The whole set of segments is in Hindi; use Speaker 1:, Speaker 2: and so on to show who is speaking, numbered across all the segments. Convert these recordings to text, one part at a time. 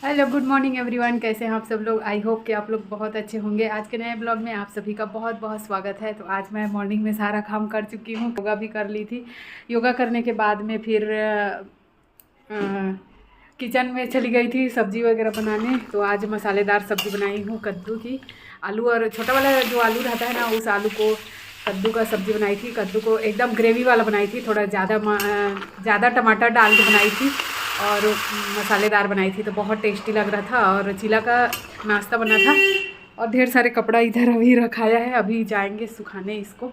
Speaker 1: हेलो गुड मॉर्निंग एवरीवन, कैसे हैं आप सब लोग। आई होप कि आप लोग बहुत अच्छे होंगे। आज के नए ब्लॉग में आप सभी का बहुत बहुत स्वागत है। तो आज मैं मॉर्निंग में सारा काम कर चुकी हूँ, योगा भी कर ली थी। योगा करने के बाद में फिर किचन में चली गई थी सब्जी वगैरह बनाने। तो आज मसालेदार सब्जी बनाई हूँ, कद्दू की। आलू और छोटा वाला जो आलू रहता है ना, उस आलू को कद्दू का सब्जी बनाई थी। कद्दू को एकदम ग्रेवी वाला बनाई थी, थोड़ा ज़्यादा टमाटर डाल के बनाई थी और मसालेदार बनाई थी। तो बहुत टेस्टी लग रहा था और चीला का नाश्ता बना था। और ढेर सारे कपड़ा इधर अभी रखाया है, अभी जाएंगे सुखाने इसको।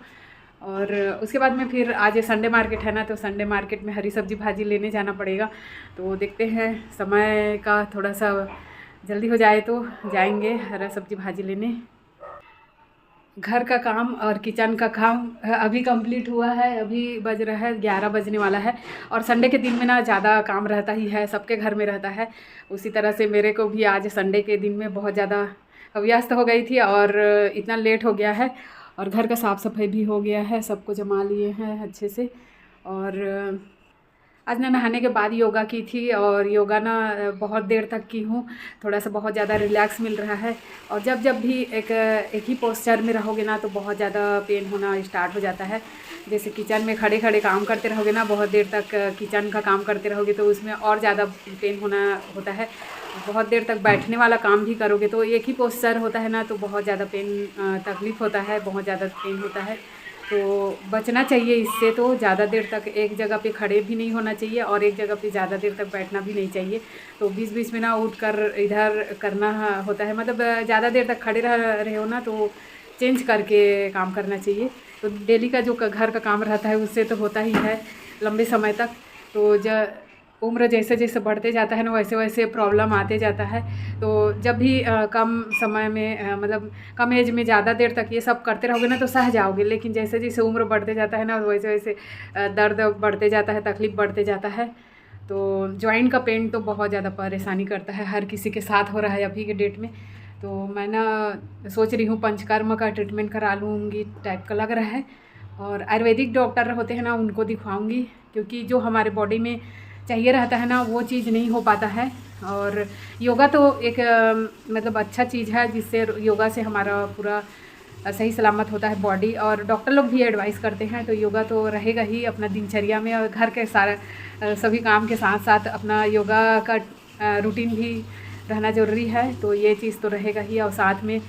Speaker 1: और उसके बाद में फिर आज संडे मार्केट है ना, तो संडे मार्केट में हरी सब्जी भाजी लेने जाना पड़ेगा। तो देखते हैं, समय का थोड़ा सा जल्दी हो जाए तो जाएंगे हरा सब्जी भाजी लेने। घर का काम और किचन का काम अभी कंप्लीट हुआ है। अभी बज रहा है 11 बजने वाला है। और संडे के दिन में ना ज़्यादा काम रहता ही है, सबके घर में रहता है। उसी तरह से मेरे को भी आज संडे के दिन में बहुत ज़्यादा व्यस्त हो गई थी और इतना लेट हो गया है। और घर का साफ़ सफाई भी हो गया है, सबको जमा लिए हैं अच्छे से। और आज ना नहाने के बाद योगा की थी और योगा ना बहुत देर तक की हूँ। थोड़ा सा बहुत ज़्यादा रिलैक्स मिल रहा है। और जब जब भी एक ही पोस्चर में रहोगे ना, तो बहुत ज़्यादा पेन होना स्टार्ट हो जाता है। जैसे किचन में खड़े खड़े काम करते रहोगे ना, बहुत देर तक किचन का काम करते रहोगे तो उसमें और ज़्यादा पेन होता है। बहुत देर तक बैठने वाला काम भी करोगे तो एक ही पोस्चर होता है ना, तो बहुत ज़्यादा तकलीफ़ होता है, बहुत ज़्यादा पेन होता है। तो बचना चाहिए इससे। तो ज़्यादा देर तक एक जगह पे खड़े भी नहीं होना चाहिए और एक जगह पे ज़्यादा देर तक बैठना भी नहीं चाहिए। तो बीच बीच में ना उठकर इधर करना होता है, मतलब ज़्यादा देर तक खड़े रहे हो ना, तो चेंज करके काम करना चाहिए। तो डेली का जो घर का काम रहता है उससे तो होता ही है लंबे समय तक। तो उम्र जैसे जैसे बढ़ते जाता है ना, वैसे वैसे प्रॉब्लम आते जाता है। तो जब भी कम समय में मतलब कम एज में ज़्यादा देर तक ये सब करते रहोगे ना, तो सह जाओगे। लेकिन जैसे जैसे उम्र बढ़ते जाता है ना, वैसे वैसे दर्द बढ़ते जाता है, तकलीफ़ बढ़ते जाता है। तो जॉइंट का पेन तो बहुत ज़्यादा परेशानी करता है, हर किसी के साथ हो रहा है अभी के डेट में। तो मैं ना सोच रही हूँ पंचकर्म का ट्रीटमेंट करा लूँगी टाइप का लग रहा है। और आयुर्वेदिक डॉक्टर होते हैं ना, उनको दिखवाऊँगी, क्योंकि जो हमारे बॉडी में चाहिए रहता है ना, वो चीज़ नहीं हो पाता है। और योगा तो एक मतलब अच्छा चीज़ है, जिससे योगा से हमारा पूरा सही सलामत होता है बॉडी। और डॉक्टर लोग भी एडवाइस करते हैं, तो योगा तो रहेगा ही अपना दिनचर्या में। और घर के सारे सभी काम के साथ साथ अपना योगा का रूटीन भी रहना ज़रूरी है। तो ये चीज़ तो रहेगा ही। और साथ में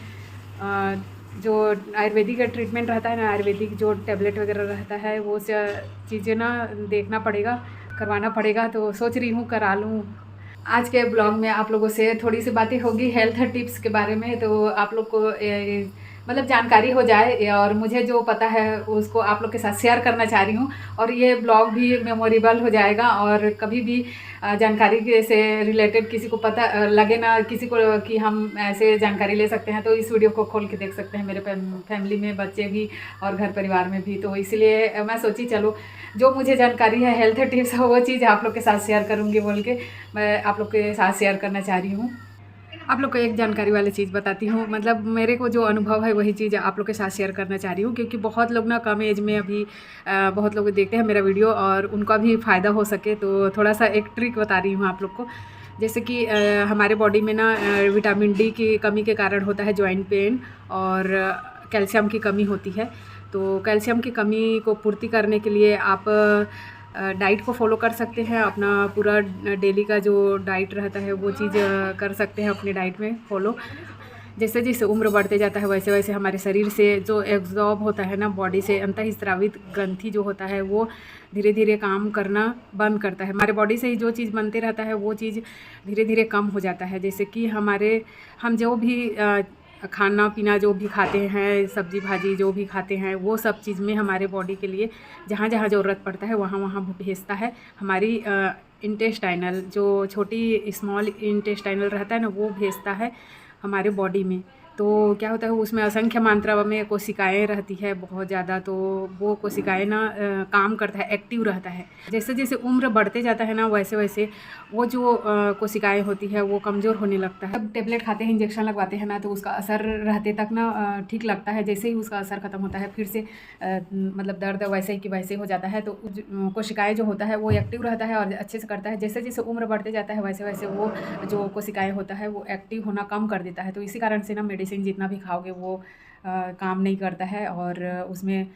Speaker 1: जो आयुर्वेदिक का ट्रीटमेंट रहता है ना, आयुर्वेदिक जो टैबलेट वगैरह रहता है, वो चीज़ें ना देखना पड़ेगा, करवाना पड़ेगा। तो सोच रही हूँ करा लूँ। आज के ब्लॉग में आप लोगों से थोड़ी सी बातें होगी हेल्थ टिप्स के बारे में। तो आप लोग को मतलब जानकारी हो जाए, और मुझे जो पता है उसको आप लोग के साथ शेयर करना चाह रही हूँ। और ये ब्लॉग भी मेमोरेबल हो जाएगा। और कभी भी जानकारी से रिलेटेड किसी को पता लगे ना, किसी को कि हम ऐसे जानकारी ले सकते हैं, तो इस वीडियो को खोल के देख सकते हैं। मेरे फैमिली में बच्चे भी और घर परिवार में भी। तो इसलिए मैं सोची चलो जो मुझे जानकारी है हेल्थ टिप्स वो चीज़ आप लोग के साथ शेयर करूँगी बोल के मैं आप लोग के साथ शेयर करना चाह रही हूँ। आप लोग को एक जानकारी वाली चीज़ बताती हूँ, मतलब मेरे को जो अनुभव है वही चीज़ आप लोग के साथ शेयर करना चाह रही हूँ। क्योंकि बहुत लोग ना कम एज में अभी बहुत लोग देखते हैं मेरा वीडियो और उनका भी फ़ायदा हो सके, तो थोड़ा सा एक ट्रिक बता रही हूँ आप लोग को। जैसे कि हमारे बॉडी में ना विटामिन डी की कमी के कारण होता है जॉइंट पेन, और कैल्शियम की कमी होती है। तो कैल्शियम की कमी को पूर्ति करने के लिए आप डाइट को फॉलो कर सकते हैं। अपना पूरा डेली का जो डाइट रहता है वो चीज़ कर सकते हैं अपने डाइट में फॉलो। जैसे जैसे उम्र बढ़ते जाता है वैसे वैसे हमारे शरीर से जो एब्जॉर्ब होता है ना, बॉडी से अंतःस्रावित ग्रंथि जो होता है वो धीरे धीरे काम करना बंद करता है। हमारे बॉडी से ही जो चीज़ बनते रहता है वो चीज़ धीरे धीरे कम हो जाता है। जैसे कि हम जो भी खाना पीना जो भी खाते हैं, सब्जी भाजी जो भी खाते हैं, वो सब चीज़ में हमारे बॉडी के लिए जहाँ जहाँ ज़रूरत पड़ता है वहाँ वहाँ भेजता है। हमारी इंटेस्टाइनल जो छोटी स्मॉल इंटेस्टाइनल रहता है ना, वो भेजता है हमारे बॉडी में। तो क्या होता है उसमें असंख्य मात्रा में कोशिकाएं रहती है बहुत ज़्यादा, तो वो कोशिकाएं ना काम करता है, एक्टिव रहता है। जैसे जैसे उम्र बढ़ते जाता है ना वैसे वैसे वो जो कोशिकाएं होती है वो कमज़ोर होने लगता है। जब टेबलेट खाते हैं, इंजेक्शन लगवाते हैं ना, तो उसका असर रहते तक ना ठीक लगता है। जैसे ही उसका असर ख़त्म होता है फिर से मतलब दर्द वैसे ही कि वैसे हो जाता है। तो कोशिकाएं जो होता है वो एक्टिव रहता है और अच्छे से करता है। जैसे जैसे उम्र बढ़ते जाता है वैसे वैसे वो जो कोशिकाएं होता है वो एक्टिव होना कम कर देता है। तो इसी कारण से ना मेडिसिन जितना भी खाओगे वो काम नहीं करता है, और उसमें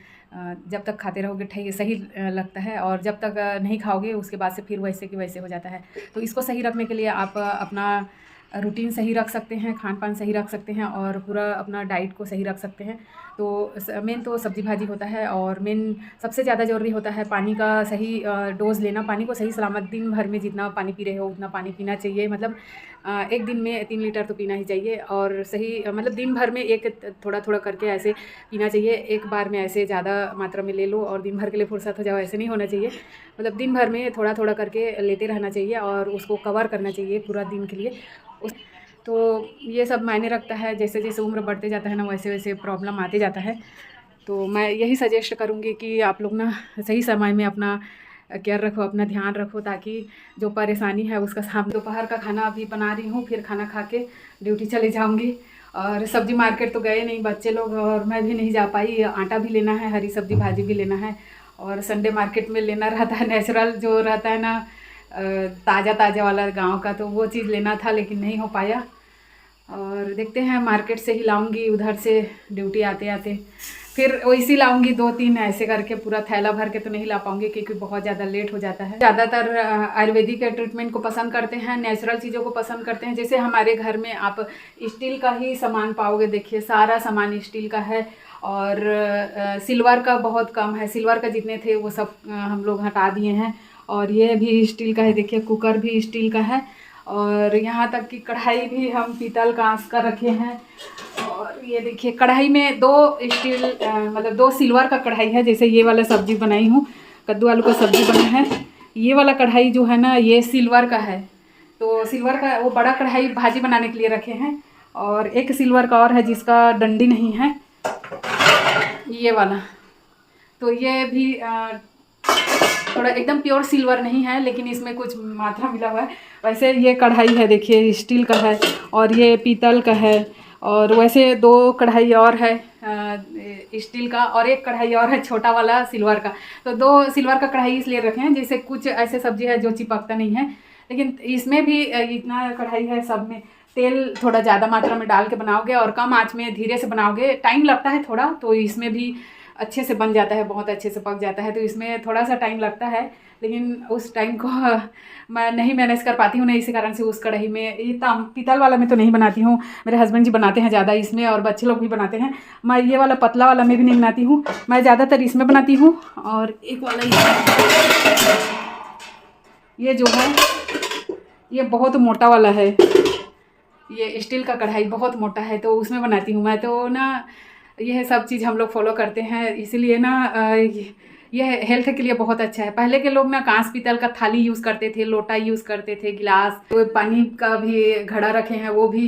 Speaker 1: जब तक खाते रहोगे ठीक सही लगता है, और जब तक नहीं खाओगे उसके बाद से फिर वैसे कि वैसे हो जाता है। तो इसको सही रखने के लिए आप अपना रूटीन सही रख सकते हैं, खान पान सही रख सकते हैं, और पूरा अपना डाइट को सही रख सकते हैं। तो मेन तो सब्जी भाजी होता है, और मेन सबसे ज़्यादा ज़रूरी होता है पानी का सही डोज़ लेना। पानी को सही सलामत दिन भर में जितना पानी पी रहे हो उतना पानी पीना चाहिए। मतलब एक दिन में 3 लीटर तो पीना ही चाहिए, और सही मतलब दिन भर में एक थोड़ा थोड़ा करके ऐसे पीना चाहिए। एक बार में ऐसे ज़्यादा मात्रा में ले लो और दिन भर के लिए फुर्सत हो जाओ, ऐसे नहीं होना चाहिए। मतलब दिन भर में थोड़ा थोड़ा करके लेते रहना चाहिए, और उसको कवर करना चाहिए पूरा दिन के लिए। तो ये सब मायने रखता है। जैसे जैसे उम्र बढ़ते जाता है ना वैसे वैसे प्रॉब्लम आते जाता है। तो मैं यही सजेस्ट करूँगी कि आप लोग ना सही समय में अपना केयर रखो, अपना ध्यान रखो, ताकि जो परेशानी है उसका सामना। दोपहर का खाना अभी बना रही हूँ, फिर खाना खा के ड्यूटी चले जाऊँगी। और सब्जी मार्केट तो गए नहीं बच्चे लोग, और मैं भी नहीं जा पाई। आटा भी लेना है, हरी सब्जी भाजी भी लेना है, और संडे मार्केट में लेना रहता है नेचुरल जो रहता है ना ताज़ा ताज़ा वाला गांव का, तो वो चीज़ लेना था लेकिन नहीं हो पाया। और देखते हैं मार्केट से ही लाऊंगी, उधर से ड्यूटी आते आते फिर वैसी लाऊंगी 2-3 ऐसे करके। पूरा थैला भर के तो नहीं ला पाऊंगी क्योंकि बहुत ज़्यादा लेट हो जाता है। ज़्यादातर आयुर्वेदिक के ट्रीटमेंट को पसंद करते हैं, नेचुरल चीज़ों को पसंद करते हैं। जैसे हमारे घर में आप स्टील का ही सामान पाओगे, देखिए सारा सामान स्टील का है, और सिल्वर का बहुत कम है। सिल्वर का जितने थे वो सब हम लोग हटा दिए हैं, और ये भी स्टील का है। देखिए कुकर भी स्टील का है, और यहाँ तक कि कढ़ाई भी हम पीतल कांच का रखे हैं। और ये देखिए कढ़ाई में 2 स्टील मतलब 2 सिल्वर का कढ़ाई है। जैसे ये वाला सब्जी बनाई हूँ, कद्दू आलू का सब्जी बना है, ये वाला कढ़ाई जो है ना ये सिल्वर का है। तो सिल्वर का वो बड़ा कढ़ाई भाजी बनाने के लिए रखे हैं, और एक सिल्वर का और है जिसका डंडी नहीं है, ये वाला। तो ये भी थोड़ा एकदम प्योर सिल्वर नहीं है, लेकिन इसमें कुछ मात्रा मिला हुआ है। वैसे ये कढ़ाई है देखिए स्टील का है, और ये पीतल का है। और वैसे 2 कढ़ाई और है स्टील का, और एक कढ़ाई और है छोटा वाला सिल्वर का। तो 2 सिल्वर का कढ़ाई इसलिए रखे हैं, जैसे कुछ ऐसे सब्जी है जो चिपकता नहीं है, लेकिन इसमें भी इतना कढ़ाई है। सब में तेल थोड़ा ज़्यादा मात्रा में डाल के बनाओगे और कम आँच में धीरे से बनाओगे, टाइम लगता है थोड़ा, तो इसमें भी अच्छे से बन जाता है, बहुत अच्छे से पक जाता है। तो इसमें थोड़ा सा टाइम लगता है, लेकिन उस टाइम को मैं नहीं मैनेज कर पाती हूँ ना, इसी कारण से उस कढ़ाई में, ये पीतल वाला में तो नहीं बनाती हूँ। मेरे हस्बैंड जी बनाते हैं ज़्यादा इसमें, और बच्चे लोग भी बनाते हैं। मैं ये वाला पतला वाला में भी नहीं बनाती हूँ, मैं ज़्यादातर इसमें बनाती हूँ। और एक वाला ये जो है ये बहुत मोटा वाला है, ये स्टील का कढ़ाई बहुत मोटा है, तो उसमें बनाती हूँ मैं। तो ना यह सब चीज़ हम लोग फॉलो करते हैं, इसीलिए ना यह हेल्थ के लिए बहुत अच्छा है। पहले के लोग ना कांच पीतल का थाली यूज़ करते थे, लोटा यूज़ करते थे, गिलास, तो पानी का भी घड़ा रखे हैं वो भी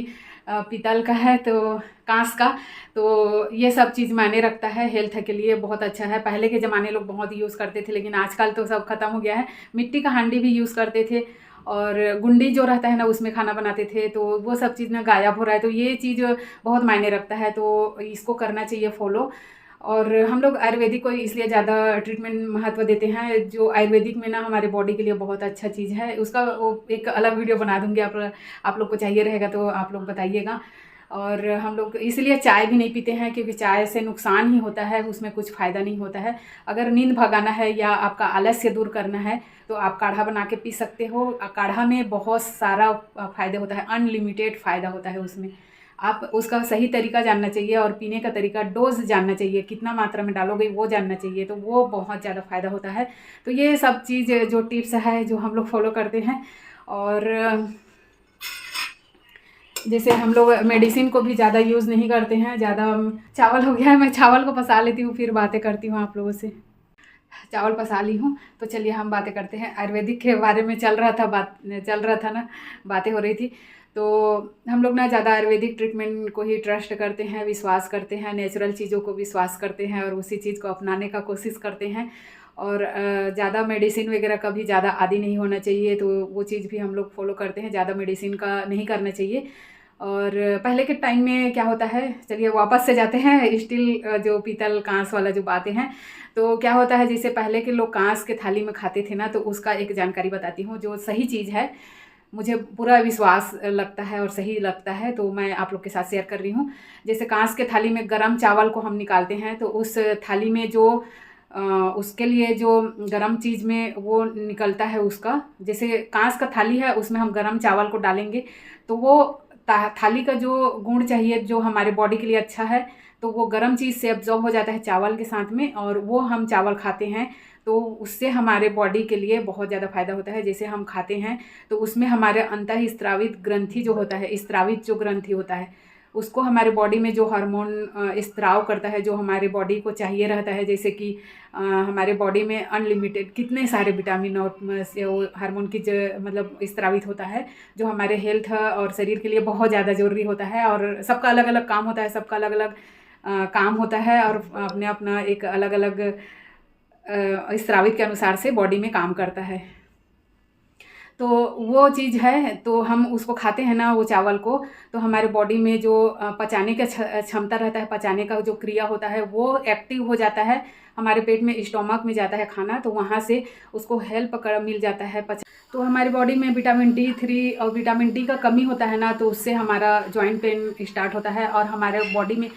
Speaker 1: पीतल का है, तो कांच का। तो ये सब चीज़ मायने रखता है, हेल्थ के लिए बहुत अच्छा है। पहले के ज़माने लोग बहुत यूज़ करते थे, लेकिन आजकल तो सब खत्म हो गया है। मिट्टी का हांडी भी यूज़ करते थे, और गुंडी जो रहता है ना उसमें खाना बनाते थे, तो वो सब चीज़ ना गायब हो रहा है। तो ये चीज़ बहुत मायने रखता है, तो इसको करना चाहिए फॉलो। और हम लोग आयुर्वेदिक को इसलिए ज़्यादा ट्रीटमेंट महत्व देते हैं, जो आयुर्वेदिक में ना हमारे बॉडी के लिए बहुत अच्छा चीज़ है। उसका वो एक अलग वीडियो बना दूँगी, आप लोग को चाहिए रहेगा तो आप लोग बताइएगा। और हम लोग इसलिए चाय भी नहीं पीते हैं, क्योंकि चाय से नुकसान ही होता है, उसमें कुछ फ़ायदा नहीं होता है। अगर नींद भगाना है या आपका आलस्य दूर करना है तो आप काढ़ा बना के पी सकते हो। काढ़ा में बहुत सारा फ़ायदा होता है, अनलिमिटेड फ़ायदा होता है उसमें। आप उसका सही तरीका जानना चाहिए, और पीने का तरीका, डोज जानना चाहिए, कितना मात्रा में डालोगे वो जानना चाहिए, तो वो बहुत ज़्यादा फ़ायदा होता है। तो ये सब चीज़ जो टिप्स है जो हम लोग फॉलो करते हैं। और जैसे हम लोग मेडिसिन को भी ज़्यादा यूज़ नहीं करते हैं। ज़्यादा चावल हो गया है, मैं चावल को पसा लेती हूँ, फिर बातें करती हूँ आप लोगों से। चावल पसा ली हूँ। तो चलिए हम बातें करते हैं। आयुर्वेदिक के बारे में चल रहा था ना, बातें हो रही थी। तो हम लोग ना ज़्यादा आयुर्वेदिक ट्रीटमेंट को ही ट्रस्ट करते हैं, विश्वास करते हैं, नेचुरल चीज़ों को विश्वास करते हैं और उसी चीज़ को अपनाने का कोशिश करते हैं। और ज़्यादा मेडिसिन वगैरह का भी ज़्यादा आदी नहीं होना चाहिए, तो वो चीज़ भी हम लोग फॉलो करते हैं। ज़्यादा मेडिसिन का नहीं करना चाहिए। और पहले के टाइम में क्या होता है, चलिए वापस से जाते हैं स्टील जो पीतल कांस वाला जो बातें हैं। तो क्या होता है, जैसे पहले के लोग कांस के थाली में खाते थे ना, तो उसका एक जानकारी बताती हूँ जो सही चीज़ है, मुझे पूरा विश्वास लगता है और सही लगता है, तो मैं आप लोग के साथ शेयर कर रही हूँ। जैसे कांस के थाली में गरम चावल को हम निकालते हैं, तो उस थाली में जो उसके लिए जो गरम चीज़ में वो निकलता है उसका, जैसे कांस का थाली है उसमें हम गरम चावल को डालेंगे तो वो थाली का जो गुण चाहिए जो हमारे बॉडी के लिए अच्छा है, तो वो गर्म चीज़ से एब्जॉर्ब हो जाता है चावल के साथ में, और वो हम चावल खाते हैं तो उससे हमारे बॉडी के लिए बहुत ज़्यादा फायदा होता है। जैसे हम खाते हैं तो उसमें हमारे अंतः स्त्रावित ग्रंथि जो होता है, स्त्रावित जो ग्रंथि होता है, उसको हमारे बॉडी में जो हार्मोन स्त्राव करता है, जो हमारे बॉडी को चाहिए रहता है, जैसे कि हमारे बॉडी में अनलिमिटेड कितने सारे विटामिन और से वो हार्मोन की मतलब स्त्रावित होता है, जो हमारे हेल्थ और शरीर के लिए बहुत ज़्यादा ज़रूरी होता है। और सबका अलग अलग काम होता है, सबका अलग अलग काम होता है, और अपने अपना एक अलग अलग स्त्रावित के अनुसार से बॉडी में काम करता है। तो वो चीज़ है, तो हम उसको खाते हैं ना वो चावल को, तो हमारे बॉडी में जो पचाने का क्षमता रहता है, पचाने का जो क्रिया होता है वो एक्टिव हो जाता है। हमारे पेट में स्टोमक में जाता है खाना, तो वहाँ से उसको हेल्प कर मिल जाता है तो हमारी बॉडी में विटामिन D3 और विटामिन D का कमी होता है ना, तो उससे हमारा जॉइंट पेन स्टार्ट होता है, और हमारे बॉडी में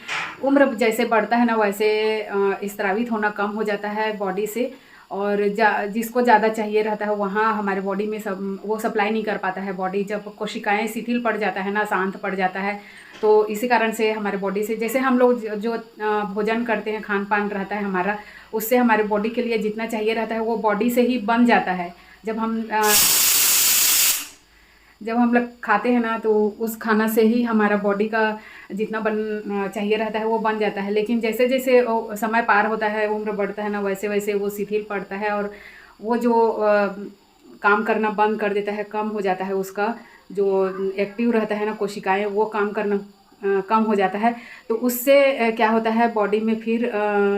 Speaker 1: उम्र जैसे बढ़ता है ना वैसे स्त्रावित होना कम हो जाता है बॉडी से। और जिसको ज़्यादा चाहिए रहता है वहाँ हमारे बॉडी में वो सप्लाई नहीं कर पाता है। बॉडी जब कोशिकाएं शिथिल पड़ जाता है ना, शांत पड़ जाता है, तो इसी कारण से हमारे बॉडी से, जैसे हम लोग जो भोजन करते हैं, खान पान रहता है हमारा, उससे हमारे बॉडी के लिए जितना चाहिए रहता है वो बॉडी से ही बन जाता है। जब हम लोग खाते हैं ना, तो उस खाना से ही हमारा बॉडी का जितना बन चाहिए रहता है वो बन जाता है। लेकिन जैसे जैसे समय पार होता है, उम्र बढ़ता है ना, वैसे वैसे वो शिथिल पड़ता है, और वो जो काम करना बंद कर देता है, कम हो जाता है, उसका जो एक्टिव रहता है ना कोशिकाएं, वो काम करना कम हो जाता है। तो उससे क्या होता है, बॉडी में फिर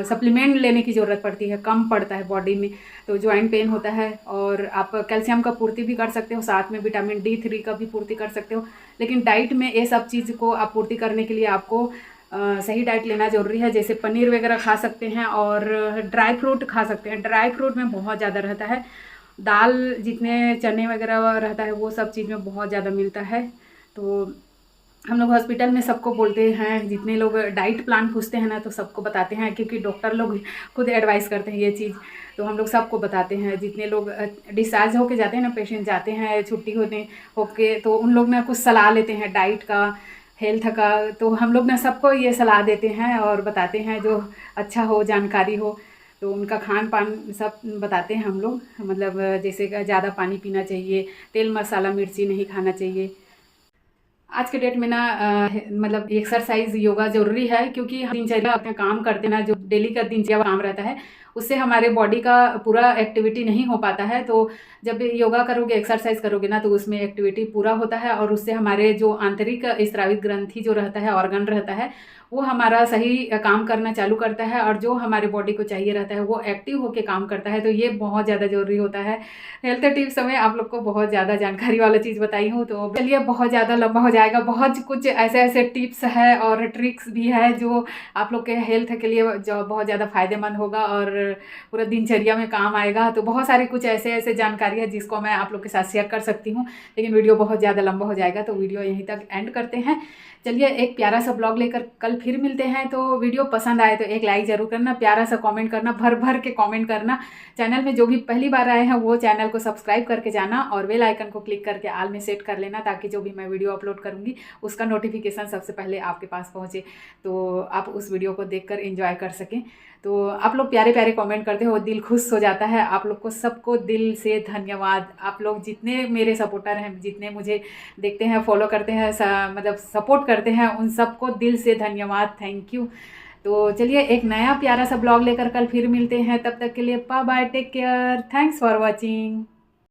Speaker 1: सप्लीमेंट लेने की ज़रूरत पड़ती है, कम पड़ता है बॉडी में, तो जॉइंट पेन होता है। और आप कैल्शियम का पूर्ति भी कर सकते हो, साथ में विटामिन D3 का भी पूर्ति कर सकते हो। लेकिन डाइट में ये सब चीज़ को आप पूर्ति करने के लिए आपको सही डाइट लेना ज़रूरी है। जैसे पनीर वगैरह खा सकते हैं, और ड्राई फ्रूट खा सकते हैं। ड्राई फ्रूट में बहुत ज़्यादा रहता है, दाल जितने चने वगैरह रहता है वो सब चीज़ में बहुत ज़्यादा मिलता है। तो हम लोग हॉस्पिटल में सबको बोलते हैं, जितने लोग डाइट प्लान पूछते हैं ना, तो सबको बताते हैं, क्योंकि डॉक्टर लोग खुद एडवाइस करते हैं ये चीज़, तो हम लोग सबको बताते हैं। जितने लोग डिस्चार्ज होके जाते हैं ना, पेशेंट जाते हैं छुट्टी होके, तो उन लोग ना कुछ सलाह लेते हैं डाइट का, हेल्थ का, तो हम लोग ना सबको ये सलाह देते हैं और बताते हैं जो अच्छा हो, जानकारी हो, तो उनका खान पान सब बताते हैं हम लोग। मतलब जैसे ज़्यादा पानी पीना चाहिए, तेल मसाला मिर्ची नहीं खाना चाहिए। आज के डेट में ना मतलब एक्सरसाइज योगा ज़रूरी है, क्योंकि हम दिनचर्या अपना काम करते ना, जो डेली का दिनचर्या काम रहता है, उससे हमारे बॉडी का पूरा एक्टिविटी नहीं हो पाता है। तो जब योगा करोगे, एक्सरसाइज करोगे ना, तो उसमें एक्टिविटी पूरा होता है, और उससे हमारे जो आंतरिक स्रावित ग्रंथि जो रहता है, ऑर्गन रहता है, वो हमारा सही काम करना चालू करता है, और जो हमारे बॉडी को चाहिए रहता है वो एक्टिव होकर काम करता है। तो ये बहुत ज़्यादा ज़रूरी होता है। हेल्थ टिप्स में आप लोग को बहुत ज़्यादा जानकारी वाला चीज़ बताई हूँ, तो चलिए बहुत ज़्यादा लंबा हो जाएगा। बहुत कुछ ऐसे ऐसे टिप्स है और ट्रिक्स भी है जो आप लोग के हेल्थ के लिए जो बहुत ज़्यादा फायदेमंद होगा और पूरा दिनचर्या में काम आएगा। तो बहुत सारी कुछ ऐसे ऐसे जानकारी है जिसको मैं आप लोग के साथ शेयर कर सकती हूँ, लेकिन वीडियो बहुत ज़्यादा लंबा हो जाएगा, तो वीडियो यहीं तक एंड करते हैं। चलिए एक प्यारा सा ब्लॉग लेकर कल फिर मिलते हैं। तो वीडियो पसंद आए तो एक लाइक ज़रूर करना, प्यारा सा कमेंट करना, भर भर के कमेंट करना। चैनल में जो भी पहली बार आए हैं वो चैनल को सब्सक्राइब करके जाना, और बेल आइकन को क्लिक करके ऑल में सेट कर लेना, ताकि जो भी मैं वीडियो अपलोड करूँगी उसका नोटिफिकेशन सबसे पहले आपके पास पहुँचे, तो आप उस वीडियो को देखकर एंजॉय कर सकें। तो आप लोग प्यारे प्यारे कमेंट करते हो, दिल खुश हो जाता है। आप लोग को सबको दिल से धन्यवाद। आप लोग जितने मेरे सपोर्टर हैं, जितने मुझे देखते हैं, फॉलो करते हैं, मतलब सपोर्ट करते हैं, उन सबको दिल से धन्यवाद, थैंक यू। तो चलिए एक नया प्यारा सा ब्लॉग लेकर कल फिर मिलते हैं, तब तक के लिए bye bye, take care, thanks for watching.